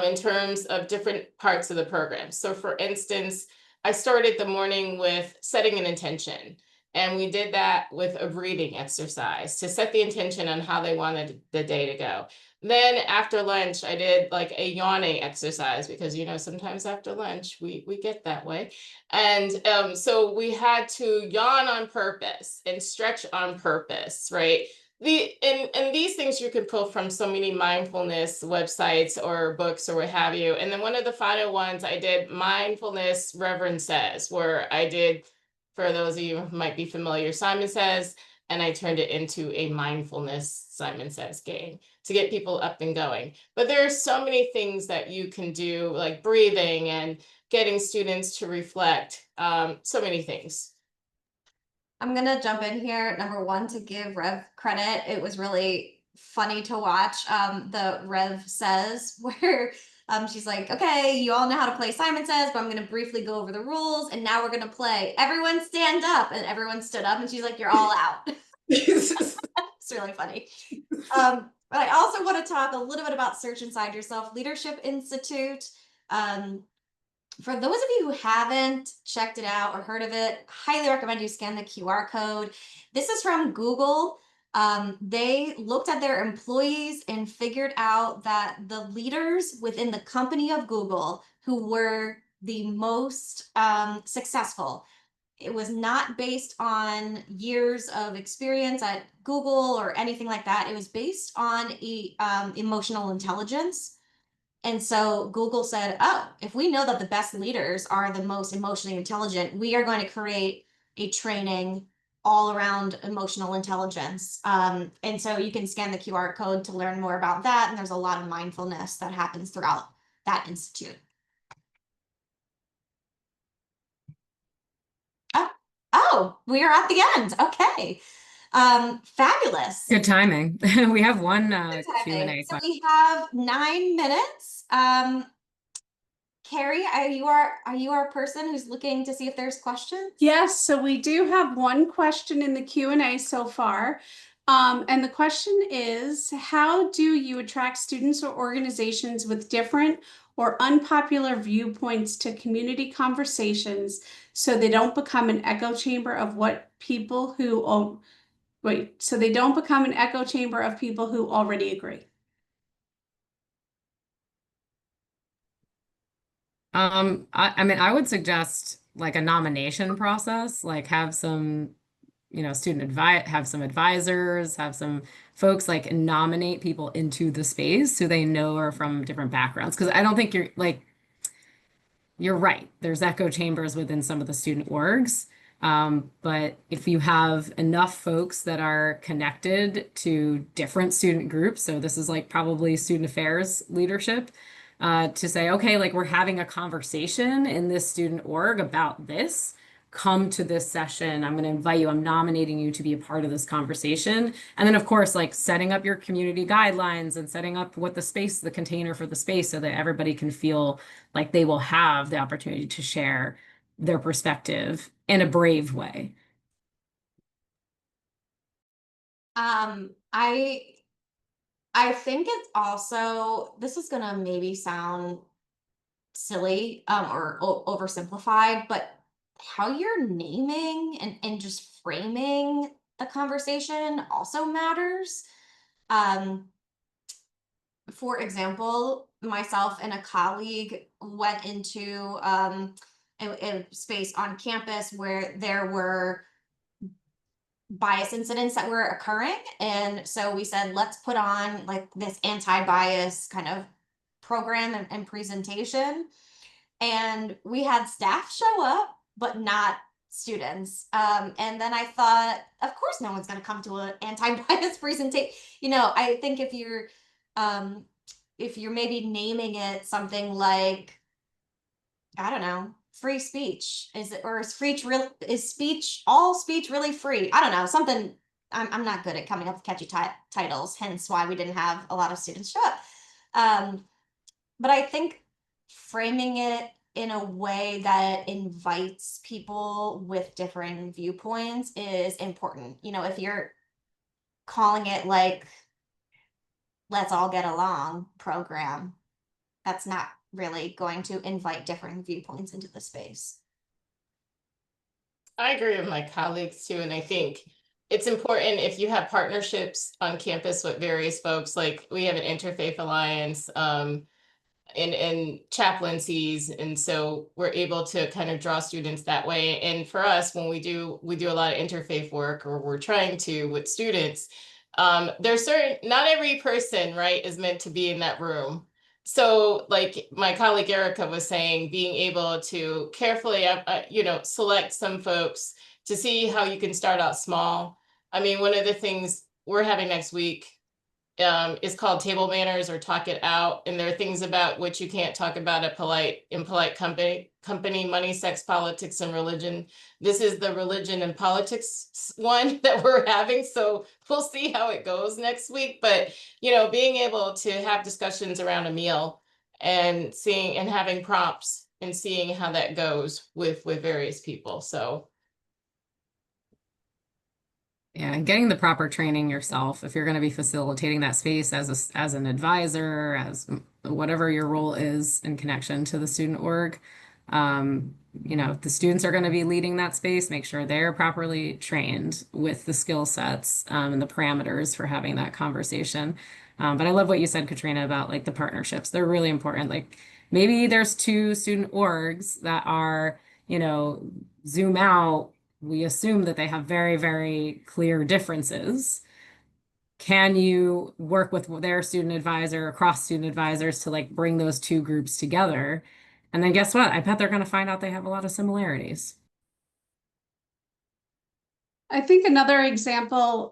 in terms of different parts of the program. So for instance, I started the morning with setting an intention. And we did that with a breathing exercise to set the intention on how they wanted the day to go. Then after lunch, I did like a yawning exercise because, you know, sometimes after lunch we get that way. And so we had to yawn on purpose and stretch on purpose, right? And these things you can pull from so many mindfulness websites or books or what have you. And then one of the final ones I did mindfulness Reverend Says, where I did, for those of you who might be familiar, Simon Says, and I turned it into a mindfulness Simon Says game to get people up and going. But there are so many things that you can do, like breathing and getting students to reflect, so many things. I'm gonna jump in here. Number one, to give Rev credit. It was really funny to watch. The Rev Says where she's like, okay, you all know how to play Simon Says, but I'm gonna briefly go over the rules, and now we're gonna play. Everyone stand up, and everyone stood up, and she's like, you're all out. It's really funny. But I also want to talk a little bit about Search Inside Yourself Leadership Institute. For those of you who haven't checked it out or heard of it, highly recommend you scan the QR code. This is from Google. They looked at their employees and figured out that the leaders within the company of Google who were the most successful, it was not based on years of experience at Google or anything like that. It was based on emotional intelligence. And so Google said, oh, if we know that the best leaders are the most emotionally intelligent, we are going to create a training all around emotional intelligence. And so you can scan the QR code to learn more about that. And there's a lot of mindfulness that happens throughout that institute. Oh, we are at the end. Okay. Fabulous. Good timing. We have one Good timing. Q&A So question. we have 9 minutes. Carrie, are you our person who's looking to see if there's questions? Yes, so we do have one question in the Q&A so far. And the question is, how do you attract students or organizations with different or unpopular viewpoints to community conversations so they don't become an echo chamber of what people who so they don't become an echo chamber of people who already agree? I mean, I would suggest like a nomination process, like have some, have some advisors, have some folks like nominate people into the space who they know are from different backgrounds. Because I don't think you're right. There's echo chambers within some of the student orgs. But if you have enough folks that are connected to different student groups, so this is like probably student affairs leadership, to say, okay, like we're having a conversation in this student org about this. Come to this session. I'm going to invite you. I'm nominating you to be a part of this conversation. And then, of course, like setting up your community guidelines and setting up what the container for the space so that everybody can feel like they will have the opportunity to share their perspective in a brave way. I think it's also, this is gonna maybe sound silly or oversimplified, but how you're naming and just framing the conversation also matters. Um, for example, myself and a colleague went into a space on campus where there were bias incidents that were occurring. And so we said, let's put on like this anti-bias kind of program and presentation. And we had staff show up, but not students. And then I thought, of course, no one's going to come to an anti-bias presentation. I think if you're maybe naming it something like, I don't know, free speech, is it, or all speech really free? I don't know, something. I'm not good at coming up with catchy titles, hence why we didn't have a lot of students show up. But I think framing it in a way that invites people with different viewpoints is important. If you're calling it like, let's all get along program, that's not really going to invite different viewpoints into the space. I agree with my colleagues too, and I think it's important if you have partnerships on campus with various folks, like we have an Interfaith Alliance, and chaplaincies, and so we're able to kind of draw students that way. And for us, when we do a lot of interfaith work, or we're trying to with students, there's not every person, right, is meant to be in that room. So like my colleague Erica was saying, being able to carefully, select some folks to see how you can start out small. I mean, one of the things we're having next week is called table manners, or talk it out. And there are things about which you can't talk about in polite company, money, sex, politics, and religion. This is the religion and politics one that we're having. So we'll see how it goes next week. But, being able to have discussions around a meal and seeing and having prompts and seeing how that goes with various people. So Yeah, and getting the proper training yourself if you're going to be facilitating that space as an advisor, as whatever your role is in connection to the student org. If the students are going to be leading that space, make sure they're properly trained with the skill sets and the parameters for having that conversation. But I love what you said, Katrina, about like the partnerships. They're really important. Like maybe there's two student orgs that are, Zoom out, we assume that they have very, very clear differences. Can you work with their student advisor, across student advisors, to like bring those two groups together? And then guess what? I bet they're going to find out they have a lot of similarities. I think another example,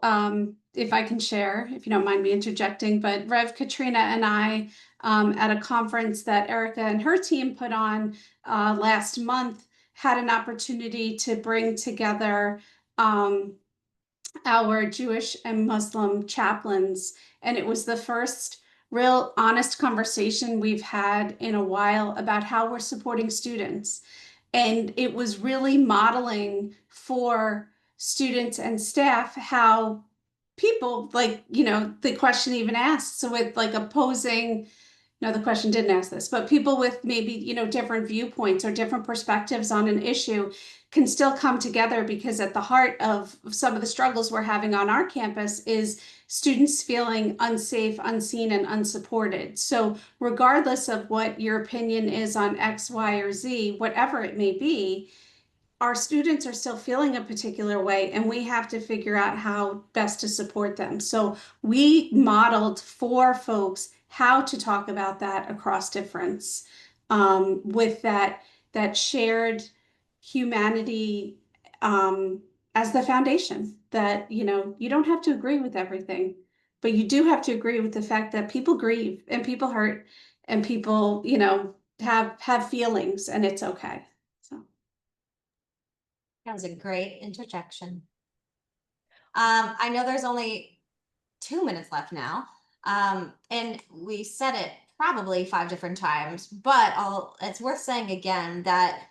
if I can share, if you don't mind me interjecting, but Rev Katrina and I, at a conference that Erica and her team put on last month, had an opportunity to bring together our Jewish and Muslim chaplains. And it was the first real honest conversation we've had in a while about how we're supporting students. And it was really modeling for students and staff how people, like, the question even asked. So with like opposing, no, the question didn't ask this, but people with maybe, different viewpoints or different perspectives on an issue can still come together, because at the heart of some of the struggles we're having on our campus is students feeling unsafe, unseen, and unsupported. So regardless of what your opinion is on X, Y, or Z, whatever it may be, our students are still feeling a particular way, and we have to figure out how best to support them. So we modeled for folks how to talk about that across difference, with that shared humanity as the foundation. That you don't have to agree with everything, but you do have to agree with the fact that people grieve and people hurt and people have feelings, and it's okay. So. That was a great interjection. I know there's only 2 minutes left now. And we said it probably 5 different times, but it's worth saying again that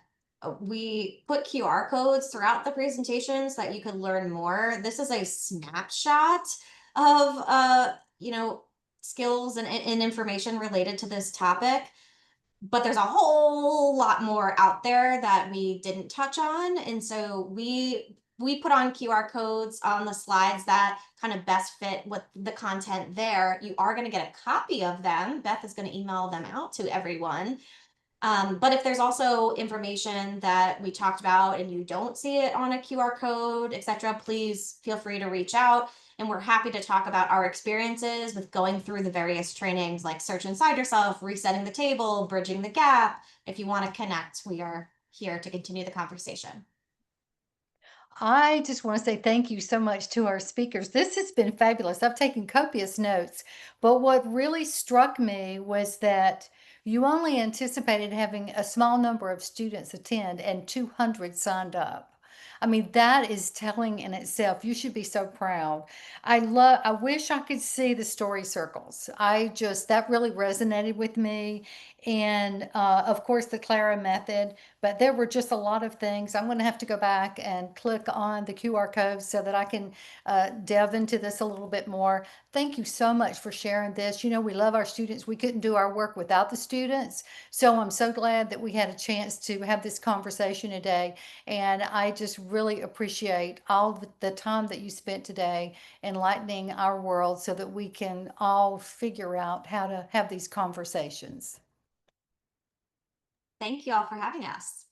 we put QR codes throughout the presentation so that you could learn more. This is a snapshot of skills and information related to this topic. But there's a whole lot more out there that we didn't touch on. And so we put on QR codes on the slides that kind of best fit with the content there. You are going to get a copy of them. Beth is going to email them out to everyone. But if there's also information that we talked about and you don't see it on a QR code, etc., please feel free to reach out. And we're happy to talk about our experiences with going through the various trainings like Search Inside Yourself, Resetting the Table, Bridging the Gap. If you want to connect, we are here to continue the conversation. I just want to say thank you so much to our speakers. This has been fabulous. I've taken copious notes, but what really struck me was that you only anticipated having a small number of students attend and 200 signed up. I mean, that is telling in itself. You should be so proud. I wish I could see the story circles. That really resonated with me. And of course, the Clara method. But there were just a lot of things. I'm going to have to go back and click on the QR code so that I can delve into this a little bit more. Thank you so much for sharing this. You know, we love our students. We couldn't do our work without the students. So I'm so glad that we had a chance to have this conversation today. And I just really appreciate all the time that you spent today enlightening our world so that we can all figure out how to have these conversations. Thank you all for having us.